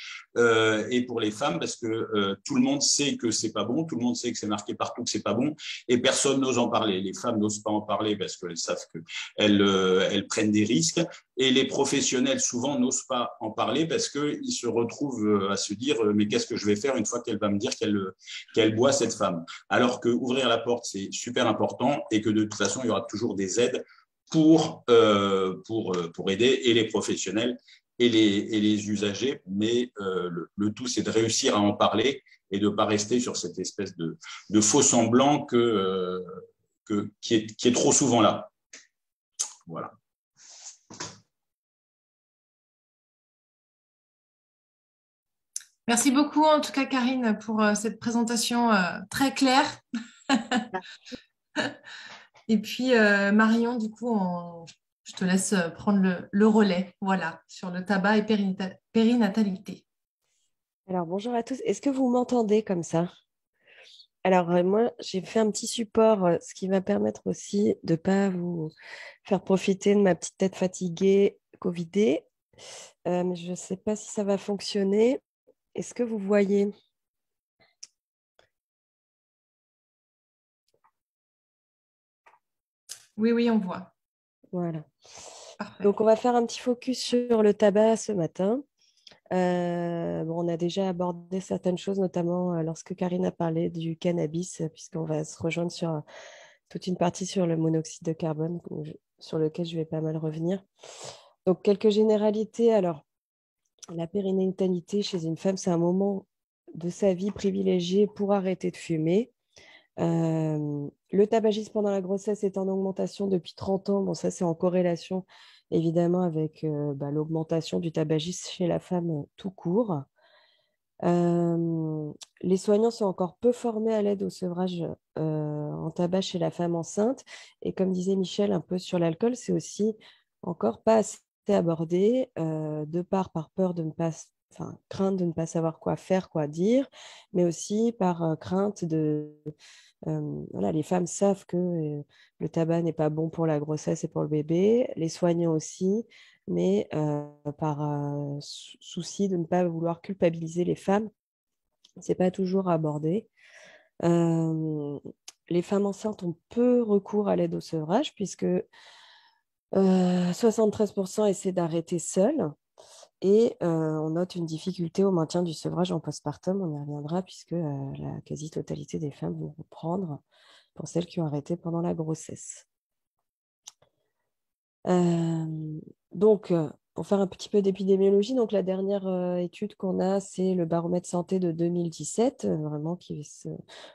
femmes parce que tout le monde sait que c'est pas bon, tout le monde sait que c'est marqué partout que c'est pas bon et personne n'ose en parler. Les femmes n'osent pas en parler parce qu'elles savent que elles prennent des risques et les professionnels souvent n'osent pas en parler parce qu'ils se retrouvent à se dire mais qu'est-ce que je vais faire une fois qu'elle va me dire qu'elle boit cette femme. Alors que ouvrir la porte, c'est super important et que de toute façon, il y aura toujours des aides pour aider et les professionnels et les usagers. Mais le tout, c'est de réussir à en parler et de ne pas rester sur cette espèce de faux semblant qui est trop souvent là. Voilà. Merci beaucoup, en tout cas, Karine, pour cette présentation très claire. Et puis, Marion, du coup, je te laisse prendre le relais, voilà, sur le tabac et périnatalité. Alors, bonjour à tous. Est-ce que vous m'entendez comme ça? Alors, moi, j'ai fait un petit support, ce qui va permettre aussi de ne pas vous faire profiter de ma petite tête fatiguée, covidée. Mais je ne sais pas si ça va fonctionner. Est-ce que vous voyez? Oui, on voit. Voilà. Parfait. Donc, on va faire un petit focus sur le tabac ce matin. On a déjà abordé certaines choses, notamment lorsque Karine a parlé du cannabis, puisqu'on va se rejoindre sur toute une partie sur le monoxyde de carbone, sur lequel je vais pas mal revenir. Donc, quelques généralités. Alors, la périnatalité chez une femme, c'est un moment de sa vie privilégié pour arrêter de fumer. Le tabagisme pendant la grossesse est en augmentation depuis 30 ans. Bon, ça, c'est en corrélation évidemment avec l'augmentation du tabagisme chez la femme tout court. Les soignants sont encore peu formés à l'aide au sevrage en tabac chez la femme enceinte. Et comme disait Michel, un peu sur l'alcool, c'est aussi encore pas assez abordé, par peur de ne pas, crainte de ne pas savoir quoi faire, quoi dire, mais aussi par crainte de... les femmes savent que le tabac n'est pas bon pour la grossesse et pour le bébé, les soignants aussi, mais par souci de ne pas vouloir culpabiliser les femmes C'est pas toujours abordé. Les femmes enceintes ont peu recours à l'aide au sevrage puisque 73% essaient d'arrêter seules et on note une difficulté au maintien du sevrage en postpartum. On y reviendra puisque la quasi-totalité des femmes vont reprendre pour celles qui ont arrêté pendant la grossesse. Donc, pour faire un petit peu d'épidémiologie, donc la dernière étude qu'on a, c'est le baromètre santé de 2017, vraiment qui va se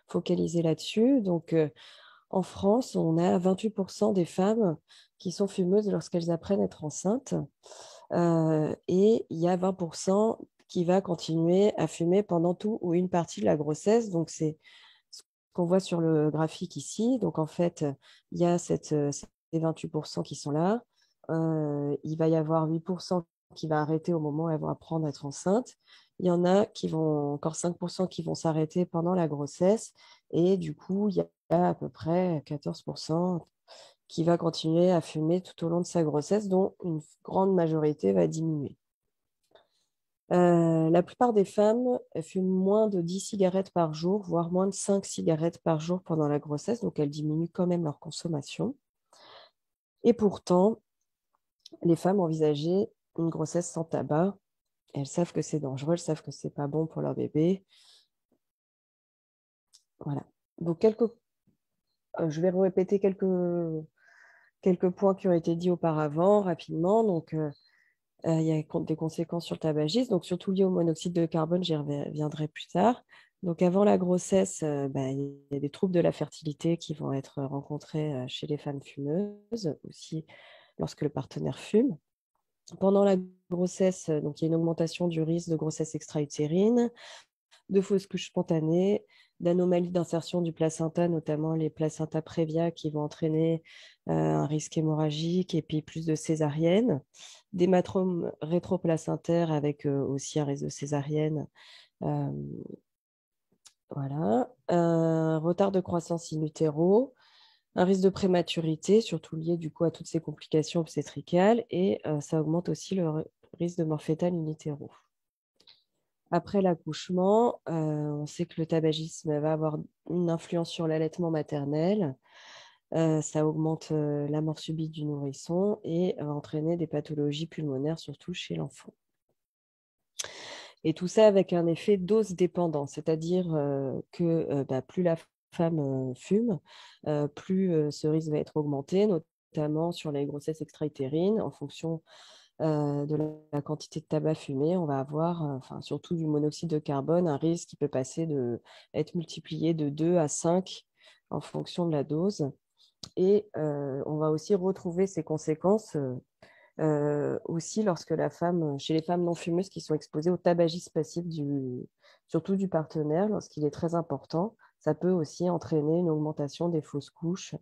focaliser là-dessus. Donc, en France, on a 28% des femmes qui sont fumeuses lorsqu'elles apprennent à être enceintes. Et il y a 20% qui va continuer à fumer pendant tout ou une partie de la grossesse. Donc, c'est ce qu'on voit sur le graphique ici. Donc, en fait, il y a ces 28% qui sont là. Il va y avoir 8% qui va arrêter au moment où elles vont apprendre à être enceintes. Il y en a qui vont, encore 5% qui vont s'arrêter pendant la grossesse. Et du coup, il y a à peu près 14% qui va continuer à fumer tout au long de sa grossesse, dont une grande majorité va diminuer. La plupart des femmes fument moins de 10 cigarettes par jour, voire moins de 5 cigarettes par jour pendant la grossesse, donc elles diminuent quand même leur consommation. Et pourtant, les femmes envisageaient une grossesse sans tabac. Elles savent que c'est dangereux, elles savent que c'est pas bon pour leur bébé. Voilà. Donc, je vais répéter quelques points qui ont été dits auparavant rapidement. Donc, il y a des conséquences sur le tabagisme, donc surtout liées au monoxyde de carbone, j'y reviendrai plus tard. Donc, avant la grossesse, il y a des troubles de la fertilité qui vont être rencontrés chez les femmes fumeuses, aussi lorsque le partenaire fume. Pendant la grossesse, donc, il y a une augmentation du risque de grossesse extra-utérine, de fausses couches spontanées, d'anomalies d'insertion du placenta, notamment les placentas prévia qui vont entraîner un risque hémorragique et puis plus de césarienne, d'hématome rétroplacentaire avec aussi un risque de césarienne. Voilà. Un retard de croissance in utero, un risque de prématurité, surtout lié du coup à toutes ces complications obstétricales, et ça augmente aussi le risque de mort fœtale in utero. Après l'accouchement, on sait que le tabagisme va avoir une influence sur l'allaitement maternel. Ça augmente la mort subite du nourrisson et va entraîner des pathologies pulmonaires, surtout chez l'enfant. Et tout ça avec un effet dose dépendant, c'est-à-dire que plus la femme fume, plus ce risque va être augmenté, notamment sur les grossesses extra-utérines, en fonction de la quantité de tabac fumé, on va avoir, surtout du monoxyde de carbone, un risque qui peut être multiplié de 2 à 5 en fonction de la dose. Et on va aussi retrouver ces conséquences aussi chez les femmes non fumeuses qui sont exposées au tabagisme passif, surtout du partenaire, lorsqu'il est très important. Ça peut aussi entraîner une augmentation des fausses couches,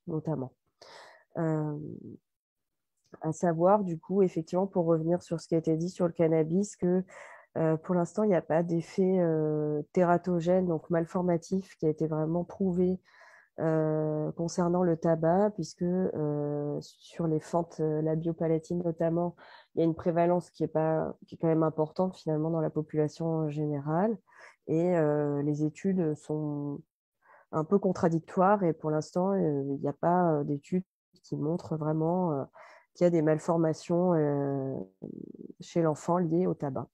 notamment. À savoir, du coup, effectivement, pour revenir sur ce qui a été dit sur le cannabis, que pour l'instant, il n'y a pas d'effet tératogène, donc malformatif, qui a été vraiment prouvé concernant le tabac, puisque sur les fentes labiopalatines notamment, il y a une prévalence qui est quand même importante finalement dans la population générale. Et les études sont un peu contradictoires et pour l'instant, il n'y a pas d'études qui montrent vraiment qu'il y a des malformations chez l'enfant liées au tabac.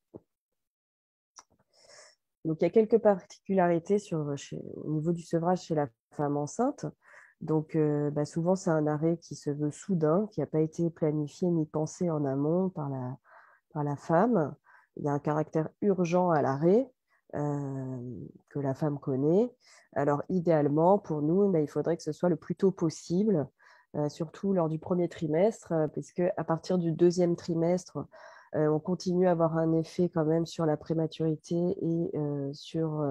Donc, il y a quelques particularités au niveau du sevrage chez la femme enceinte. Donc, souvent, c'est un arrêt qui se veut soudain, qui n'a pas été planifié ni pensé en amont par la femme. Il y a un caractère urgent à l'arrêt que la femme connaît. Alors, idéalement, pour nous, il faudrait que ce soit le plus tôt possible, surtout lors du premier trimestre, puisque à partir du deuxième trimestre, on continue à avoir un effet quand même sur la prématurité et sur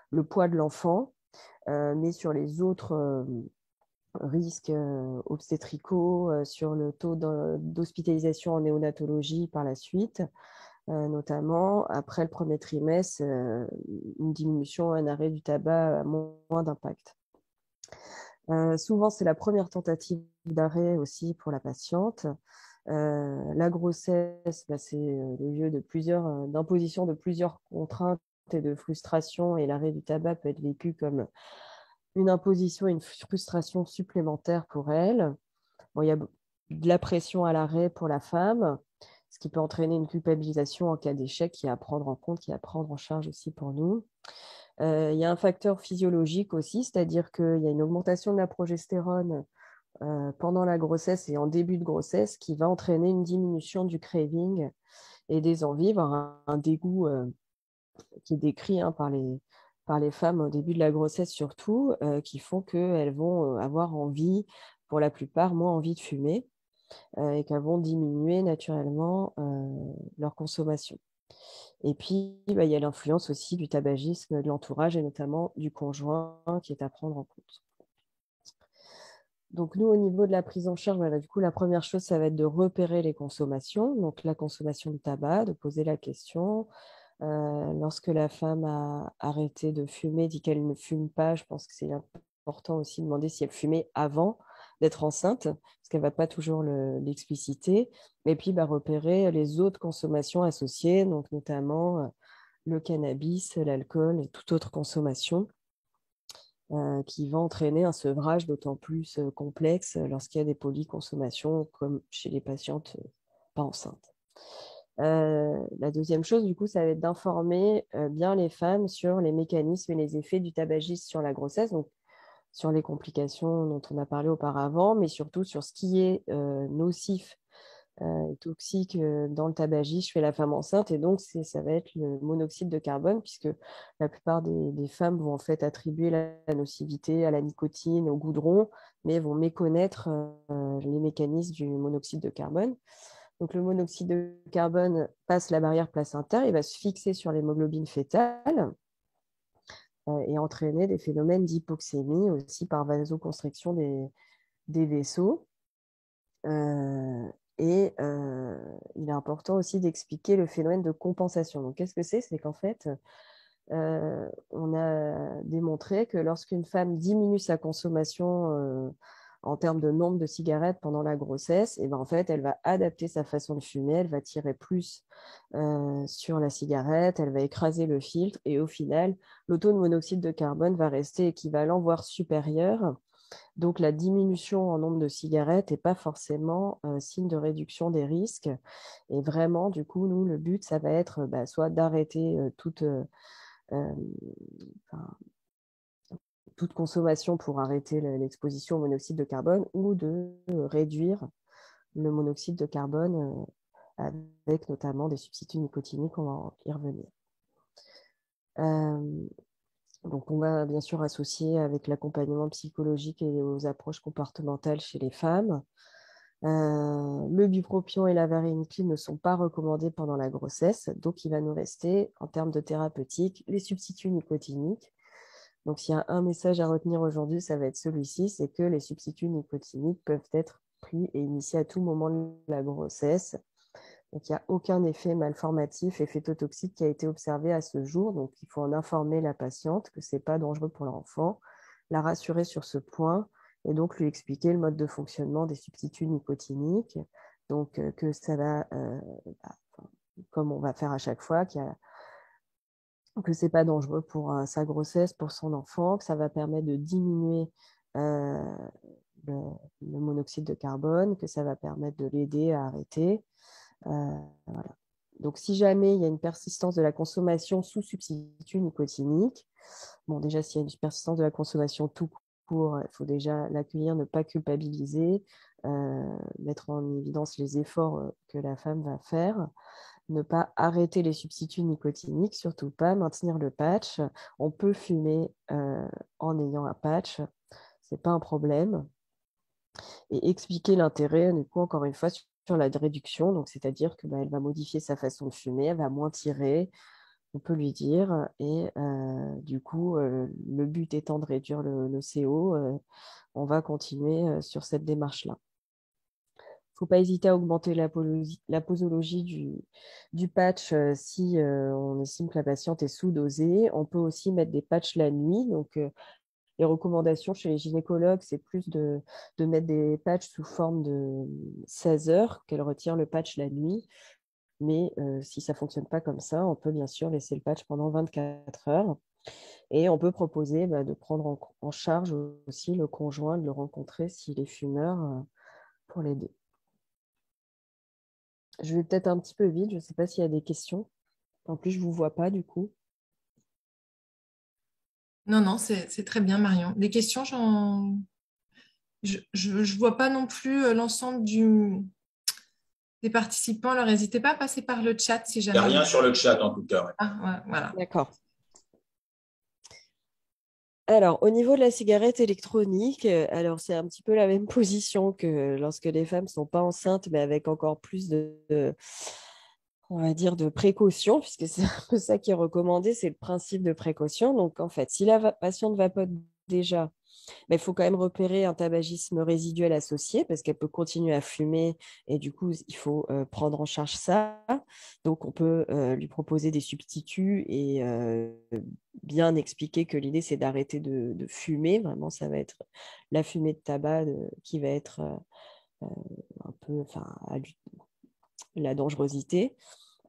le poids de l'enfant, mais sur les autres risques obstétricaux, sur le taux d'hospitalisation en néonatologie par la suite, notamment après le premier trimestre, une diminution, un arrêt du tabac a moins d'impact. Souvent, c'est la première tentative d'arrêt aussi pour la patiente. La grossesse, c'est le lieu d'imposition de plusieurs contraintes et de frustration, et l'arrêt du tabac peut être vécu comme une imposition et une frustration supplémentaire pour elle. Bon, il y a de la pression à l'arrêt pour la femme, ce qui peut entraîner une culpabilisation en cas d'échec qui est à prendre en compte, qui est à prendre en charge aussi pour nous. Il y a un facteur physiologique aussi, c'est-à-dire qu'il y a une augmentation de la progestérone pendant la grossesse et en début de grossesse qui va entraîner une diminution du craving et des envies, voire un dégoût qui est décrit par les femmes au début de la grossesse surtout, qui font qu'elles vont avoir envie, pour la plupart, moins envie de fumer et qu'elles vont diminuer naturellement leur consommation. Et puis, il y a l'influence aussi du tabagisme de l'entourage et notamment du conjoint qui est à prendre en compte. Donc, nous, au niveau de la prise en charge, du coup, la première chose, ça va être de repérer les consommations. Donc, la consommation de tabac, de poser la question. Lorsque la femme a arrêté de fumer, dit qu'elle ne fume pas, je pense que c'est important aussi de demander si elle fumait avant d'être enceinte, parce qu'elle ne va pas toujours l'expliciter. Et puis, repérer les autres consommations associées, donc notamment le cannabis, l'alcool et toute autre consommation qui va entraîner un sevrage d'autant plus complexe lorsqu'il y a des polyconsommations, comme chez les patientes pas enceintes. La deuxième chose, du coup, ça va être d'informer bien les femmes sur les mécanismes et les effets du tabagisme sur la grossesse, donc sur les complications dont on a parlé auparavant, mais surtout sur ce qui est nocif et toxique dans le tabagisme chez la femme enceinte. Et donc, ça va être le monoxyde de carbone, puisque la plupart des femmes vont en fait attribuer la nocivité à la nicotine, au goudron, mais vont méconnaître les mécanismes du monoxyde de carbone. Donc, le monoxyde de carbone passe la barrière placentaire, il va se fixer sur l'hémoglobine fœtale et entraîner des phénomènes d'hypoxémie aussi par vasoconstriction des vaisseaux. Et il est important aussi d'expliquer le phénomène de compensation. Donc, qu'est-ce que c'est? C'est qu'en fait, on a démontré que lorsqu'une femme diminue sa consommation en termes de nombre de cigarettes pendant la grossesse, et en fait, elle va adapter sa façon de fumer, elle va tirer plus sur la cigarette, elle va écraser le filtre, et au final, le taux de monoxyde de carbone va rester équivalent, voire supérieur. Donc, la diminution en nombre de cigarettes n'est pas forcément signe de réduction des risques. Et vraiment, du coup, nous, le but, ça va être soit d'arrêter toute consommation pour arrêter l'exposition au monoxyde de carbone ou de réduire le monoxyde de carbone avec notamment des substituts nicotiniques, on va y revenir. Donc, on va bien sûr associer avec l'accompagnement psychologique et aux approches comportementales chez les femmes. Le bupropion et la varenicline ne sont pas recommandés pendant la grossesse, donc il va nous rester, en termes de thérapeutique, les substituts nicotiniques. Donc, s'il y a un message à retenir aujourd'hui, ça va être celui-ci, c'est que les substituts nicotiniques peuvent être pris et initiés à tout moment de la grossesse. Donc, il n'y a aucun effet malformatif et phétotoxique qui a été observé à ce jour. Donc, il faut en informer la patiente que ce n'est pas dangereux pour l'enfant, la rassurer sur ce point et donc lui expliquer le mode de fonctionnement des substituts nicotiniques. Donc, que ça va, comme on va faire à chaque fois, que ce n'est pas dangereux pour sa grossesse, pour son enfant, que ça va permettre de diminuer le monoxyde de carbone, que ça va permettre de l'aider à arrêter. Voilà. Donc, si jamais il y a une persistance de la consommation sous substitut nicotinique, bon, déjà, s'il y a une persistance de la consommation tout court, il faut déjà l'accueillir, ne pas culpabiliser, mettre en évidence les efforts que la femme va faire, ne pas arrêter les substituts nicotiniques, surtout pas maintenir le patch. On peut fumer en ayant un patch, ce n'est pas un problème. Et expliquer l'intérêt, du coup, encore une fois, sur la réduction, donc c'est-à-dire qu'elle va modifier sa façon de fumer, elle va moins tirer, on peut lui dire, et du coup, le but étant de réduire le CO, on va continuer sur cette démarche-là. Il ne faut pas hésiter à augmenter la posologie du patch si on estime que la patiente est sous-dosée. On peut aussi mettre des patchs la nuit, donc les recommandations chez les gynécologues, c'est plus de mettre des patchs sous forme de 16 heures, qu'elle retire le patch la nuit. Mais si ça ne fonctionne pas comme ça, on peut bien sûr laisser le patch pendant 24 heures. Et on peut proposer de prendre en charge aussi le conjoint, de le rencontrer s'il est fumeur pour l'aider. Je vais peut-être un petit peu vite, je ne sais pas s'il y a des questions. En plus, je ne vous vois pas du coup. Non, c'est très bien, Marion. Des questions, je ne vois pas non plus l'ensemble des participants. Alors, n'hésitez pas à passer par le chat si Il n'y a jamais rien sur le chat, en tout cas. Ouais. Ah, ouais, voilà. D'accord. Alors, au niveau de la cigarette électronique, alors c'est un petit peu la même position que lorsque les femmes ne sont pas enceintes, mais avec encore plus on va dire, de précaution, puisque c'est un peu ça qui est recommandé, c'est le principe de précaution. Donc, en fait, si la patiente vapote déjà, mais il faut quand même repérer un tabagisme résiduel associé parce qu'elle peut continuer à fumer et du coup, il faut prendre en charge ça. Donc, on peut lui proposer des substituts et bien expliquer que l'idée, c'est d'arrêter de fumer. Vraiment, ça va être la fumée de tabac qui va être un peu la dangerosité.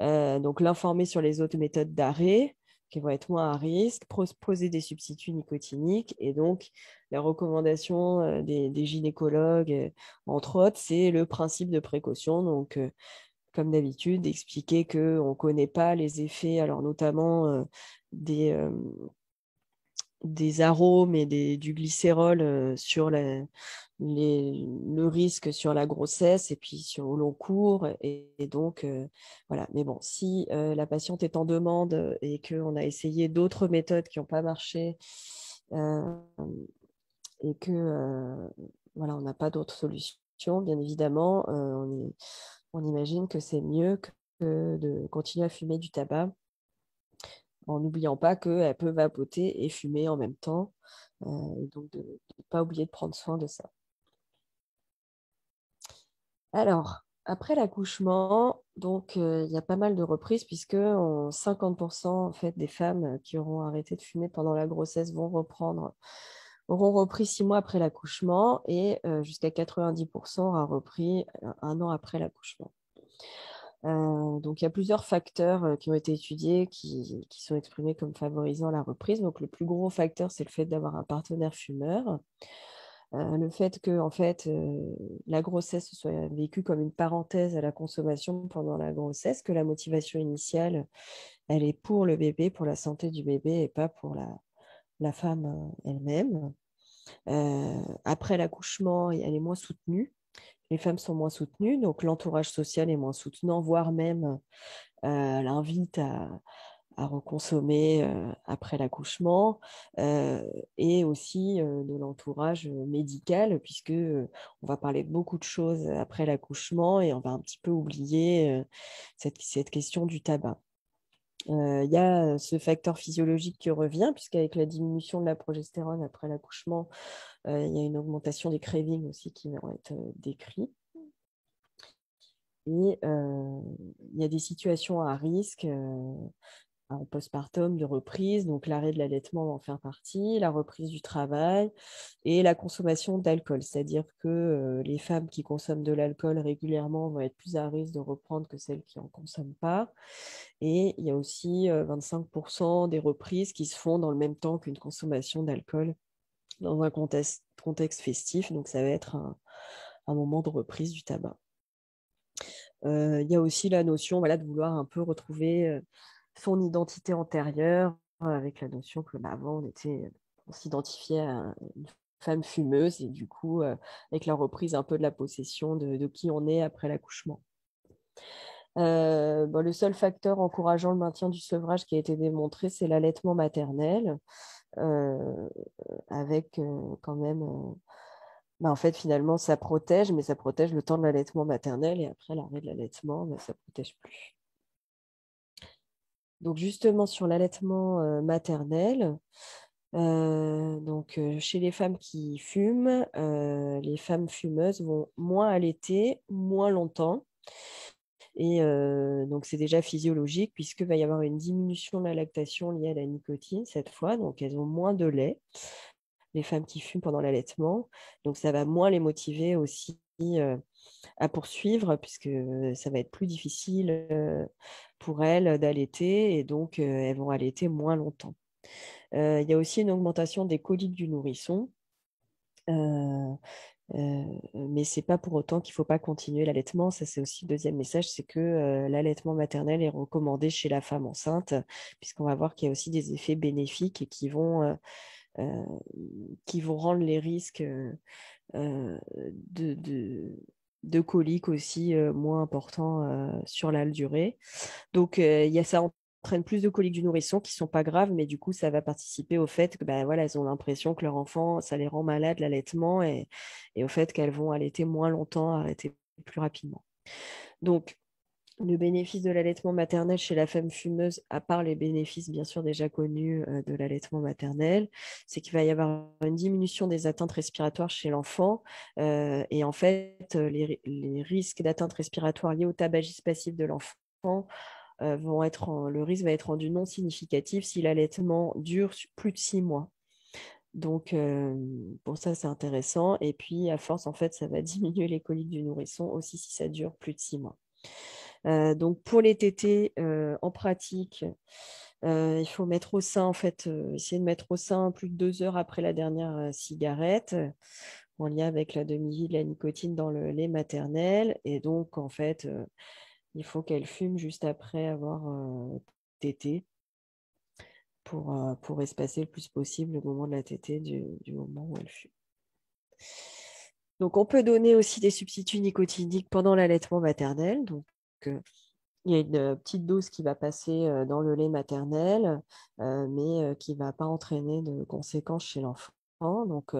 Donc, l'informer sur les autres méthodes d'arrêt qui vont être moins à risque, proposer des substituts nicotiniques. Et donc, la recommandation des gynécologues, entre autres, c'est le principe de précaution. Donc, comme d'habitude, d'expliquer qu'on ne connaît pas les effets, alors notamment des arômes et du glycérol sur le risque sur la grossesse et puis sur le long cours. Et donc, voilà. Mais bon, si la patiente est en demande et qu'on a essayé d'autres méthodes qui n'ont pas marché et que voilà, on n'a pas d'autres solutions, bien évidemment, on imagine que c'est mieux que de continuer à fumer du tabac en n'oubliant pas qu'elle peut vapoter et fumer en même temps. Et donc, de ne pas oublier de prendre soin de ça. Alors, après l'accouchement, donc il y a pas mal de reprises puisque 50% en fait, des femmes qui auront arrêté de fumer pendant la grossesse auront repris 6 mois après l'accouchement et jusqu'à 90% aura repris 1 an après l'accouchement. Donc, il y a plusieurs facteurs qui ont été étudiés qui sont exprimés comme favorisant la reprise. Donc, le plus gros facteur, c'est le fait d'avoir un partenaire fumeur. Le fait que en fait, la grossesse soit vécue comme une parenthèse à la consommation pendant la grossesse, que la motivation initiale, elle est pour le bébé, pour la santé du bébé et pas pour la femme elle-même. Après l'accouchement, elle est moins soutenue. Les femmes sont moins soutenues, donc l'entourage social est moins soutenant, voire même l'invite à reconsommer après l'accouchement et aussi de l'entourage médical, puisque on va parler de beaucoup de choses après l'accouchement et on va un petit peu oublier cette question du tabac. Il y a ce facteur physiologique qui revient, puisqu'avec la diminution de la progestérone après l'accouchement, il y a une augmentation des cravings aussi qui vont être décrits. Et il y a des situations à risque en postpartum de reprise, donc l'arrêt de l'allaitement va en faire partie, la reprise du travail et la consommation d'alcool, c'est-à-dire que les femmes qui consomment de l'alcool régulièrement vont être plus à risque de reprendre que celles qui n'en consomment pas. Et il y a aussi 25% des reprises qui se font dans le même temps qu'une consommation d'alcool dans un contexte festif, donc ça va être un moment de reprise du tabac. Il y a aussi la notion de vouloir un peu retrouver son identité antérieure, avec la notion que avant, on s'identifiait à une femme fumeuse et du coup, avec la reprise un peu de la possession de qui on est après l'accouchement. Le seul facteur encourageant le maintien du sevrage qui a été démontré, c'est l'allaitement maternel, avec quand même... en fait, finalement, ça protège, mais ça protège le temps de l'allaitement maternel et après l'arrêt de l'allaitement, ça ne protège plus. Donc, justement, sur l'allaitement maternel, chez les femmes qui fument, les femmes fumeuses vont moins allaiter, moins longtemps. Et donc, c'est déjà physiologique puisqu'il va y avoir une diminution de la lactation liée à la nicotine cette fois. Donc, elles ont moins de lait, les femmes qui fument pendant l'allaitement. Donc, ça va moins les motiver aussi à poursuivre, puisque ça va être plus difficile pour elles d'allaiter, et donc elles vont allaiter moins longtemps. Il y a aussi une augmentation des coliques du nourrisson. Mais ce n'est pas pour autant qu'il ne faut pas continuer l'allaitement. Ça, c'est aussi le deuxième message, c'est que l'allaitement maternel est recommandé chez la femme enceinte, puisqu'on va voir qu'il y a aussi des effets bénéfiques et qui vont rendre les risques de coliques aussi moins importants sur la durée. Donc, ça entraîne plus de coliques du nourrisson qui ne sont pas graves, mais du coup, ça va participer au fait que voilà, elles ont l'impression que leur enfant, ça les rend malades, l'allaitement, et au fait qu'elles vont allaiter moins longtemps, arrêter plus rapidement. Donc, le bénéfice de l'allaitement maternel chez la femme fumeuse, à part les bénéfices bien sûr déjà connus de l'allaitement maternel, c'est qu'il va y avoir une diminution des atteintes respiratoires chez l'enfant. Et en fait, les risques d'atteinte respiratoire liés au tabagisme passif de l'enfant le risque va être rendu non significatif si l'allaitement dure plus de 6 mois. Donc, pour ça, c'est intéressant. Et puis, à force, en fait, ça va diminuer les coliques du nourrisson aussi si ça dure plus de 6 mois. Donc, pour les tétés, en pratique, il faut mettre au sein, en fait, essayer de mettre au sein plus de 2 heures après la dernière cigarette, en lien avec la demi-vie de la nicotine dans le lait maternel. Et donc, en fait, il faut qu'elle fume juste après avoir tété pour espacer le plus possible le moment de la tétée du moment où elle fume. Donc, on peut donner aussi des substituts nicotiniques pendant l'allaitement maternel. Donc, il y a une petite dose qui va passer dans le lait maternel, mais qui ne va pas entraîner de conséquences chez l'enfant. Donc,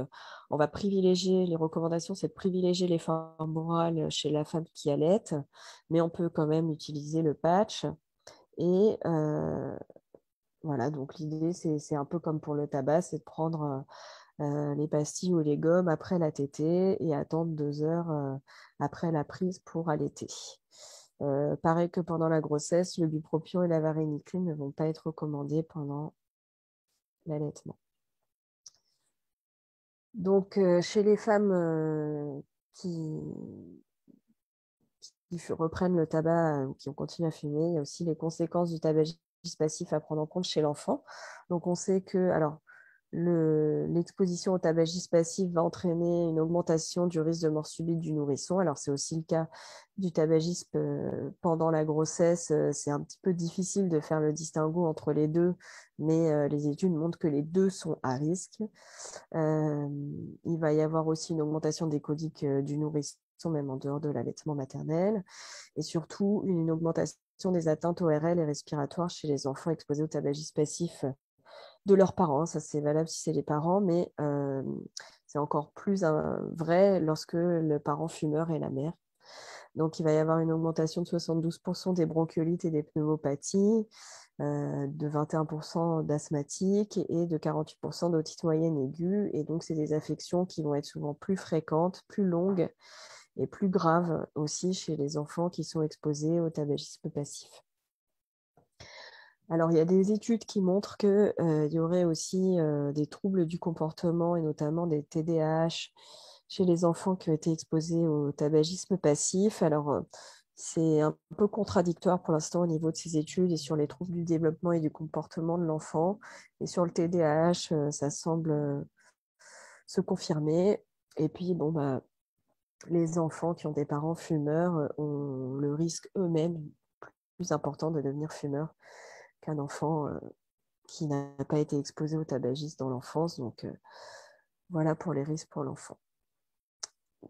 on va privilégier, les recommandations, c'est de privilégier les formes orales chez la femme qui allaite, mais on peut quand même utiliser le patch. Et voilà, donc l'idée, c'est un peu comme pour le tabac, c'est de prendre les pastilles ou les gommes après la tétée et attendre 2 heures après la prise pour allaiter. Pareil que pendant la grossesse, le bupropion et la varénicline ne vont pas être recommandés pendant l'allaitement. Donc, chez les femmes qui reprennent le tabac ou qui ont continué à fumer, il y a aussi les conséquences du tabagisme passif à prendre en compte chez l'enfant. Donc, on sait que l'exposition au tabagisme passif va entraîner une augmentation du risque de mort subite du nourrisson. Alors, c'est aussi le cas du tabagisme pendant la grossesse. C'est un petit peu difficile de faire le distinguo entre les deux, mais les études montrent que les deux sont à risque. Il va y avoir aussi une augmentation des coliques du nourrisson, même en dehors de l'allaitement maternel, et surtout une augmentation des atteintes ORL et respiratoires chez les enfants exposés au tabagisme passif de leurs parents. Ça, c'est valable si c'est les parents, mais c'est encore plus vrai lorsque le parent fumeur est la mère. Donc, il va y avoir une augmentation de 72% des bronchiolites et des pneumopathies, de 21% d'asthmatiques et de 48% d'otite moyenne aiguë. Et donc, c'est des affections qui vont être souvent plus fréquentes, plus longues et plus graves aussi chez les enfants qui sont exposés au tabagisme passif. Alors, il y a des études qui montrent qu'il y aurait aussi des troubles du comportement et notamment des TDAH chez les enfants qui ont été exposés au tabagisme passif. Alors, c'est un peu contradictoire pour l'instant au niveau de ces études et sur les troubles du développement et du comportement de l'enfant. Et sur le TDAH, ça semble se confirmer. Et puis, les enfants qui ont des parents fumeurs ont le risque eux-mêmes plus important de devenir fumeurs qu'un enfant qui n'a pas été exposé au tabagisme dans l'enfance. Donc, voilà pour les risques pour l'enfant.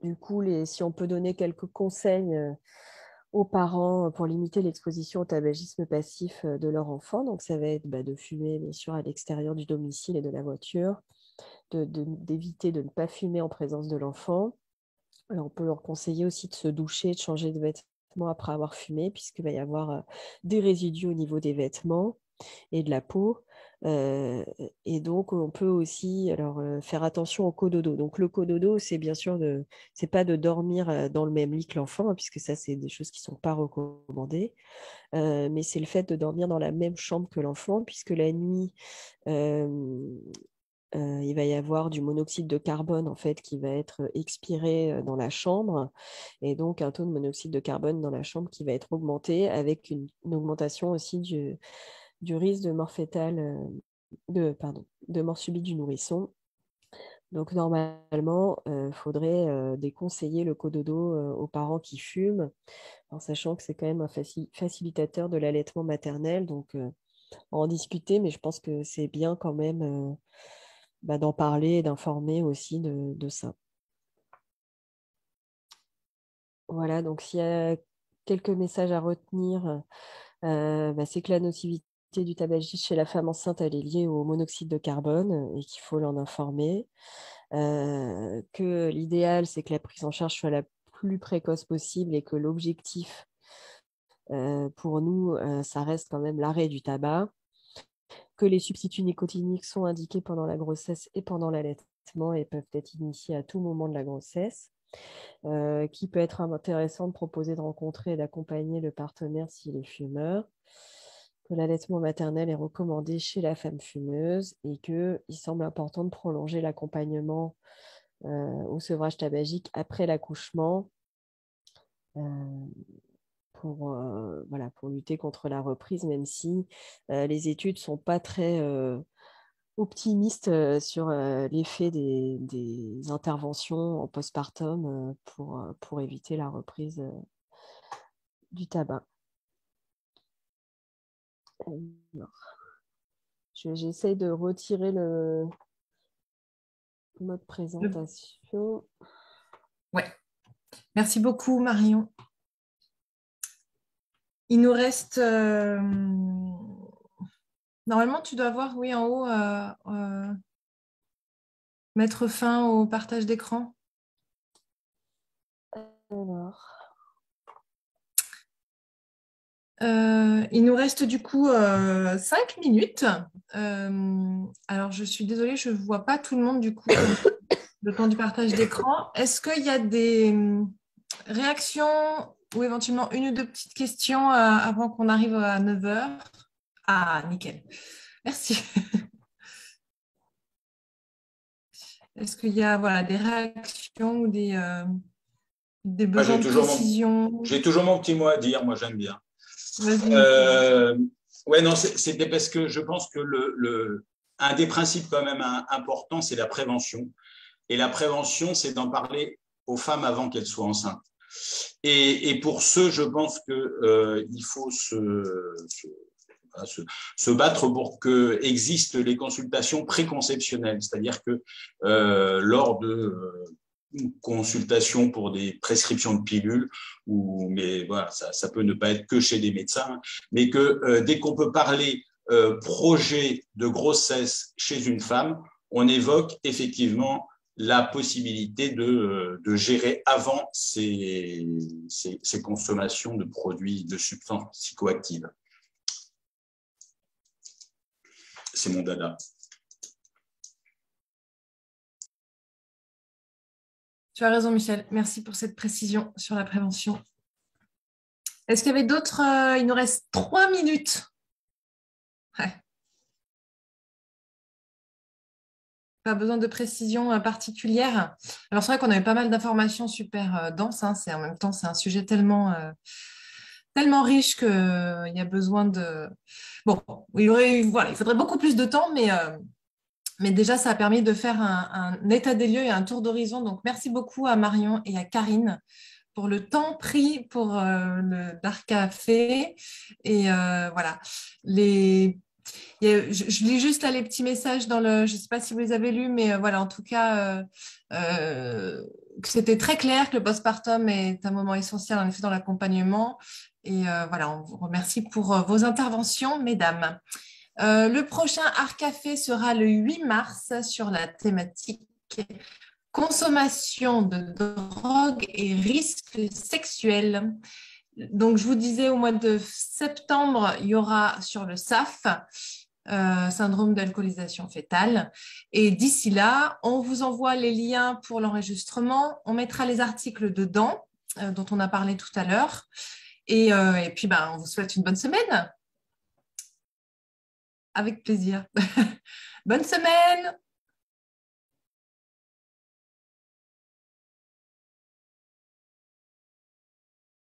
Du coup, si on peut donner quelques conseils aux parents pour limiter l'exposition au tabagisme passif de leur enfant, donc ça va être de fumer, bien sûr, à l'extérieur du domicile et de la voiture, d'éviter de ne pas fumer en présence de l'enfant. Alors, on peut leur conseiller aussi de se doucher, de changer de vêtements après avoir fumé, puisqu'il va y avoir des résidus au niveau des vêtements et de la peau. Et donc, on peut aussi faire attention au cododo. Donc, le cododo, c'est bien sûr c'est pas de dormir dans le même lit que l'enfant, hein, puisque ça, c'est des choses qui ne sont pas recommandées. Mais c'est le fait de dormir dans la même chambre que l'enfant, puisque la nuit, il va y avoir du monoxyde de carbone en fait, qui va être expiré dans la chambre, et donc un taux de monoxyde de carbone dans la chambre qui va être augmenté, avec une augmentation aussi du risque de mort fœtale, de mort subite du nourrisson. Donc normalement, il faudrait déconseiller le cododo aux parents qui fument, en sachant que c'est quand même un facilitateur de l'allaitement maternel. Donc en discuter, mais je pense que c'est bien quand même d'en parler et d'informer aussi de ça. Voilà, donc s'il y a quelques messages à retenir, c'est que la nocivité du tabagisme chez la femme enceinte, elle est liée au monoxyde de carbone et qu'il faut l'en informer. Que l'idéal, c'est que la prise en charge soit la plus précoce possible et que l'objectif pour nous, ça reste quand même l'arrêt du tabac. Que les substituts nicotiniques sont indiqués pendant la grossesse et pendant l'allaitement et peuvent être initiés à tout moment de la grossesse. Qui peut être intéressant de proposer de rencontrer et d'accompagner le partenaire s'il est fumeur. Que l'allaitement maternel est recommandé chez la femme fumeuse et qu'il semble important de prolonger l'accompagnement au sevrage tabagique après l'accouchement pour lutter contre la reprise, même si les études ne sont pas très optimistes sur l'effet des interventions en postpartum pour éviter la reprise du tabac. J'essaie de retirer le mode présentation. Ouais. Merci beaucoup, Marion. Il nous reste... Normalement, tu dois voir, oui, en haut, mettre fin au partage d'écran. Alors... il nous reste du coup 5 minutes. Alors, je suis désolée, je ne vois pas tout le monde du coup le temps du partage d'écran. Est-ce qu'il y a des réactions ou éventuellement une ou deux petites questions avant qu'on arrive à 9 heures? Ah, nickel. Merci. Est-ce qu'il y a des réactions ou des besoins de précision? J'ai toujours mon petit mot à dire, moi j'aime bien. Non, c'était parce que je pense que un des principes quand même importants, c'est la prévention. Et la prévention, c'est d'en parler aux femmes avant qu'elles soient enceintes. Et pour ce, je pense qu'il faut se battre pour que existent les consultations préconceptionnelles, c'est-à-dire que lors de consultation pour des prescriptions de pilules, mais voilà, ça peut ne pas être que chez des médecins, mais que dès qu'on peut parler projet de grossesse chez une femme, on évoque effectivement la possibilité de gérer avant ces consommations de produits, de substances psychoactives. C'est mon dada. Tu as raison, Michel. Merci pour cette précision sur la prévention. Est-ce qu'il y avait d'autres il nous reste 3 minutes. Ouais. Pas besoin de précision particulière. Alors, c'est vrai qu'on avait pas mal d'informations super denses. En même temps, c'est un sujet tellement riche qu'il y a besoin de... Bon, il faudrait beaucoup plus de temps, mais déjà, ça a permis de faire un état des lieux et un tour d'horizon. Donc, merci beaucoup à Marion et à Karine pour le temps pris pour le Dark Café. Et voilà. Je lis juste là les petits messages dans le... Je ne sais pas si vous les avez lus, mais voilà, en tout cas, que c'était très clair que le postpartum est un moment essentiel, en effet, dans l'accompagnement. Et voilà, on vous remercie pour vos interventions, mesdames. Le prochain Art Café sera le 8 mars sur la thématique consommation de drogue et risques sexuels. Donc, je vous disais, au mois de septembre, il y aura sur le SAF, syndrome d'alcoolisation fœtale. Et d'ici là, on vous envoie les liens pour l'enregistrement. On mettra les articles dedans, dont on a parlé tout à l'heure. Et puis, on vous souhaite une bonne semaine. Avec plaisir. Bonne semaine!